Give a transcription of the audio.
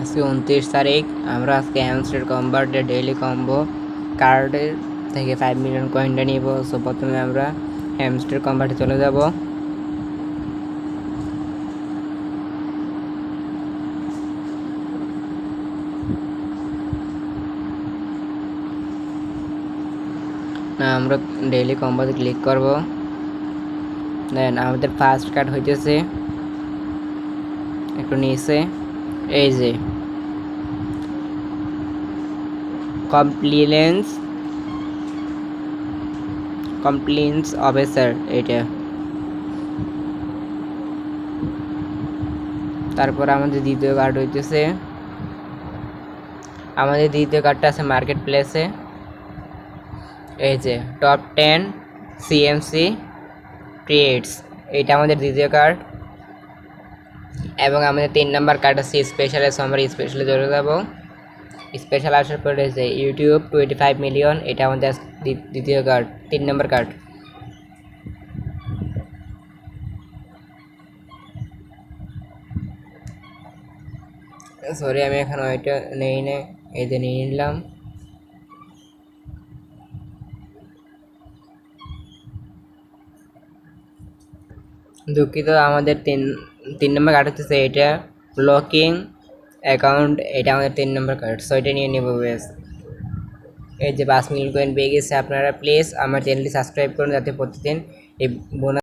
আজকে 29 তারিখ। আমরা আজকে হ্যামস্টার কম্বার্টের ডেইলি কম্বো কার্ডের থেকে 5 মিলিয়ন কয়েনটা নিব। সো প্রথমে আমরা হ্যামস্টার কম্বার্টে চলে যাব। আমরা ডেইলি কম্বোতে ক্লিক করব। দেন আমাদের ফার্স্ট কার্ড হইতেছে একটু নিচে, এই যে কমপ্লেন্স অফিসার, এটা। তারপর আমাদের দ্বিতীয় কার্ড হইতেছে, আমাদের দ্বিতীয় কার্ডটা আছে মার্কেট প্লেসে, এই যে টপ 10 সিএমসি ক্রিয়েটস, এটা আমাদের দ্বিতীয় কার্ড। এবং আমাদের 3 নাম্বার কার্ড আছে স্পেশালে। সো আমরা স্পেশালে চলে যাব। স্পেশাল আসার পরে যে ইউটিউব 25 মিলিয়ন, এটা আমাদের দ্বিতীয় কার্ড, 3 নাম্বার কার্ড। সরি, আমি এখন ওইটা নেই না, এই যে নিয়ে নিলাম। দুঃখিত, আমাদের তিন নম্বর কার্ড হচ্ছে এটা ব্লকিং অ্যাকাউন্ট, এটা আমাদের 3 নম্বর কার্ড। সো এটা নিয়ে নেব বেশ। এই যে 5 মিলিয়ন কয়েন পেয়ে গেছে। আপনারা প্লিজ আমার চ্যানেলটি সাবস্ক্রাইব করুন যাতে প্রতিদিন এই বোনাস